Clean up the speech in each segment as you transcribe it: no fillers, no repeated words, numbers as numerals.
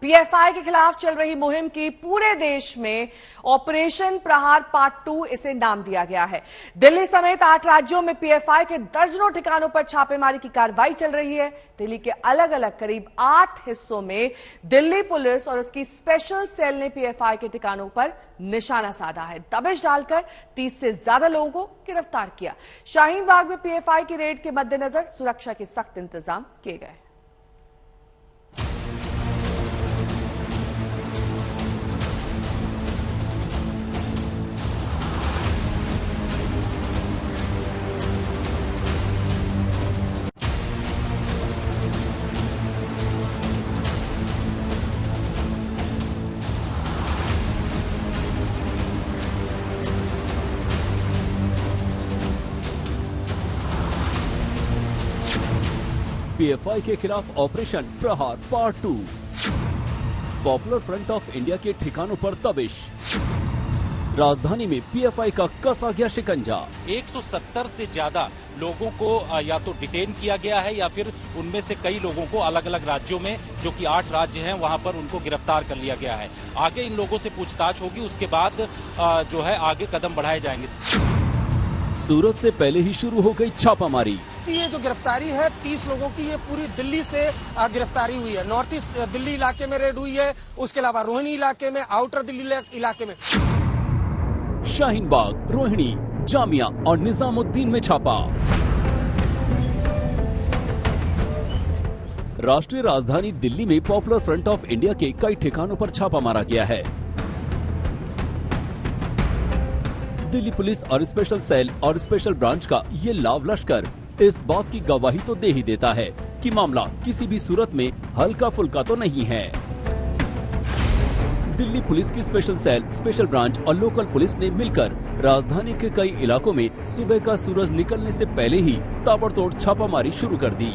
PFI के खिलाफ चल रही मुहिम की पूरे देश में ऑपरेशन प्रहार पार्ट 2 इसे नाम दिया गया है। दिल्ली समेत 8 राज्यों में पीएफआई के दर्जनों ठिकानों पर छापेमारी की कार्रवाई चल रही है। दिल्ली के अलग अलग करीब 8 हिस्सों में दिल्ली पुलिस और उसकी स्पेशल सेल ने पीएफआई के ठिकानों पर निशाना साधा है। दबिश डालकर 30 से ज्यादा लोगों को गिरफ्तार किया। शाहीन बाग में पीएफआई की रेड के मद्देनजर सुरक्षा के सख्त इंतजाम किए गए। पीएफआई के खिलाफ ऑपरेशन प्रहार part 2। Popular front of India के ठिकानों पर दबिश। राजधानी में पीएफआई का कसा गया शिकंजा। 170 से ज्यादा लोगों को या तो डिटेन किया गया है या फिर उनमें से कई लोगों को अलग अलग राज्यों में, जो कि 8 राज्य हैं, वहां पर उनको गिरफ्तार कर लिया गया है। आगे इन लोगों से पूछताछ होगी, उसके बाद जो है आगे कदम बढ़ाए जाएंगे। सूरत से पहले ही शुरू हो गई छापामारी। ये जो गिरफ्तारी है 30 लोगों की, ये पूरी दिल्ली से गिरफ्तारी हुई है। नॉर्थ ईस्ट दिल्ली इलाके में रेड हुई है, उसके अलावा रोहिणी इलाके में, आउटर दिल्ली इलाके में। शाहीन बाग, रोहिणी, जामिया और निजामुद्दीन में छापा। राष्ट्रीय राजधानी दिल्ली में पॉपुलर फ्रंट ऑफ इंडिया के कई ठिकानों पर छापा मारा गया है। दिल्ली पुलिस और स्पेशल सेल और स्पेशल ब्रांच का ये लाव लश्कर इस बात की गवाही तो दे ही देता है कि मामला किसी भी सूरत में हल्का फुल्का तो नहीं है। दिल्ली पुलिस की स्पेशल सेल, स्पेशल ब्रांच और लोकल पुलिस ने मिलकर राजधानी के कई इलाकों में सुबह का सूरज निकलने से पहले ही ताबड़तोड़ छापामारी शुरू कर दी।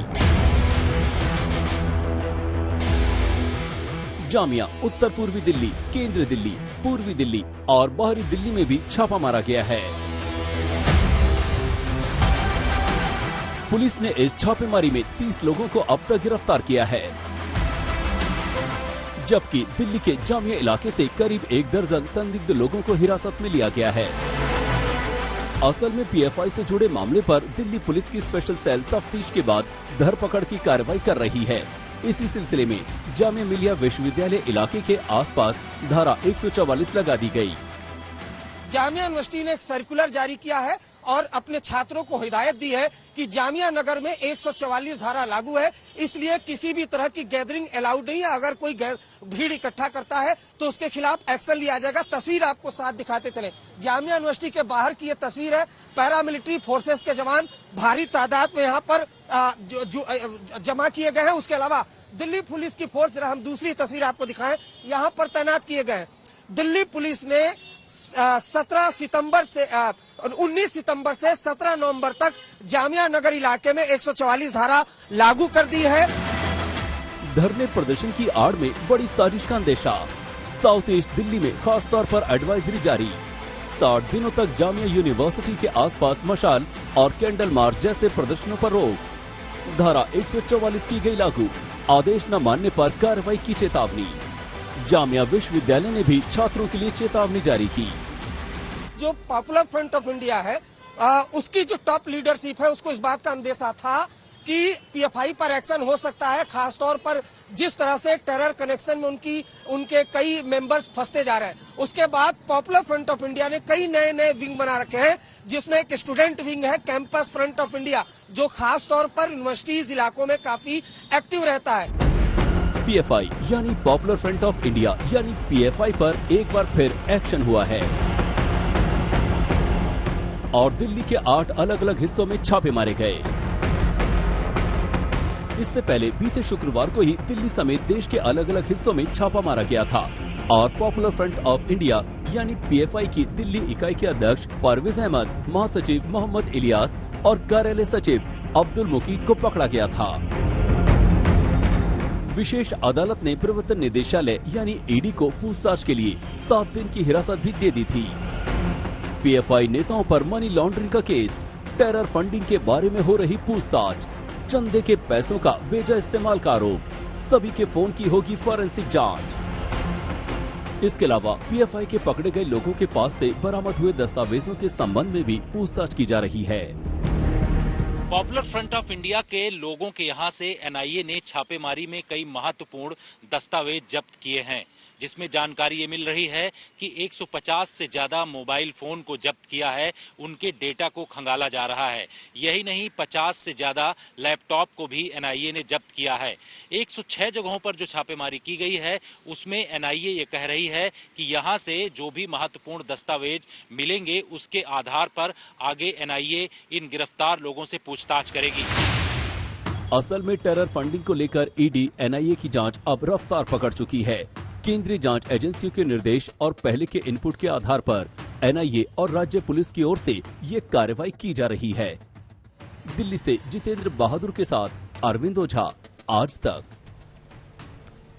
जामिया, उत्तर पूर्वी दिल्ली, केंद्रीय दिल्ली, पूर्वी दिल्ली और बाहरी दिल्ली में भी छापा मारा गया है। पुलिस ने इस छापेमारी में 30 लोगों को अब तक गिरफ्तार किया है, जबकि दिल्ली के जामिया इलाके से करीब 1 दर्जन संदिग्ध लोगों को हिरासत में लिया गया है। असल में पीएफआई से जुड़े मामले पर दिल्ली पुलिस की स्पेशल सेल तफ्तीश के बाद धरपकड़ की कार्रवाई कर रही है। इसी सिलसिले में जामिया मिलिया विश्वविद्यालय इलाके के आसपास धारा 144 लगा दी गई। जामिया यूनिवर्सिटी ने एक सर्कुलर जारी किया है और अपने छात्रों को हिदायत दी है कि जामिया नगर में 144 धारा लागू है, इसलिए किसी भी तरह की गैदरिंग अलाउड नहीं है। अगर कोई भीड़ इकट्ठा करता है तो उसके खिलाफ एक्शन लिया जाएगा। तस्वीर आपको साथ दिखाते चले। जामिया यूनिवर्सिटी के बाहर की ये तस्वीर है। पैरामिलिट्री फोर्सेस के जवान भारी तादाद में यहाँ पर जमा किए गए हैं। उसके अलावा दिल्ली पुलिस की फोर्स, हम दूसरी तस्वीर आपको दिखाएं, यहाँ पर तैनात किए गए हैं। दिल्ली पुलिस ने 19 सितंबर से 17 नवंबर तक जामिया नगर इलाके में 144 धारा लागू कर दी है। धरने प्रदर्शन की आड़ में बड़ी साजिश का अंदेशा। साउथ ईस्ट दिल्ली में खास तौर पर एडवाइजरी जारी। 60 दिनों तक जामिया यूनिवर्सिटी के आसपास मशाल और कैंडल मार्च जैसे प्रदर्शनों पर रोक। धारा 144 की गई लागू। आदेश न मानने पर कार्रवाई की चेतावनी। जामिया विश्वविद्यालय ने भी छात्रों के लिए चेतावनी जारी की। जो पॉपुलर फ्रंट ऑफ इंडिया है, उसकी जो टॉप लीडरशिप है, उसको इस बात का अंदेशा था कि पीएफआई पर एक्शन हो सकता है, खासतौर पर जिस तरह से टेरर कनेक्शन में उनके कई मेंबर्स फंसते जा रहे हैं। उसके बाद पॉपुलर फ्रंट ऑफ इंडिया ने कई नए विंग बना रखे हैं, जिसमें एक स्टूडेंट विंग है, कैंपस फ्रंट ऑफ इंडिया, जो खास तौर पर यूनिवर्सिटीज इलाकों में काफी एक्टिव रहता है। पीएफआई यानी पॉपुलर फ्रंट ऑफ इंडिया यानी पीएफआई पर एक बार फिर एक्शन हुआ है और दिल्ली के 8 अलग अलग हिस्सों में छापे मारे गए। इससे पहले बीते शुक्रवार को ही दिल्ली समेत देश के अलग अलग हिस्सों में छापा मारा गया था और पॉपुलर फ्रंट ऑफ इंडिया यानी पीएफआई की दिल्ली इकाई के अध्यक्ष परवेज अहमद, महासचिव मोहम्मद इलियास और कार्यालय सचिव अब्दुल मुकीद को पकड़ा गया था। विशेष अदालत ने प्रवर्तन निदेशालय यानी ईडी को पूछताछ के लिए 7 दिन की हिरासत भी दे दी थी। पीएफआई नेताओं पर मनी लॉन्ड्रिंग का केस, टेरर फंडिंग के बारे में हो रही पूछताछ, चंदे के पैसों का बेजा इस्तेमाल का आरोप, सभी के फोन की होगी फॉरेंसिक जांच। इसके अलावा पीएफआई के पकड़े गए लोगों के पास से बरामद हुए दस्तावेजों के संबंध में भी पूछताछ की जा रही है। पॉपुलर फ्रंट ऑफ इंडिया के लोगों के यहां से एनआईए ने छापेमारी में कई महत्वपूर्ण दस्तावेज जब्त किए हैं, जिसमें जानकारी ये मिल रही है कि 150 से ज्यादा मोबाइल फोन को जब्त किया है, उनके डेटा को खंगाला जा रहा है। यही नहीं, 50 से ज्यादा लैपटॉप को भी एनआईए ने जब्त किया है। 106 जगहों पर जो छापेमारी की गई है उसमें एनआईए ये कह रही है कि यहां से जो भी महत्वपूर्ण दस्तावेज मिलेंगे उसके आधार पर आगे एनआईए इन गिरफ्तार लोगों से पूछताछ करेगी। असल में टेरर फंडिंग को लेकर ईडी एनआईए की जांच अब रफ्तार पकड़ चुकी है। केंद्रीय जांच एजेंसियों के निर्देश और पहले के इनपुट के आधार पर एनआईए और राज्य पुलिस की ओर से ये कार्रवाई की जा रही है। दिल्ली से जितेंद्र बहादुर के साथ अरविंद ओझा, आज तक।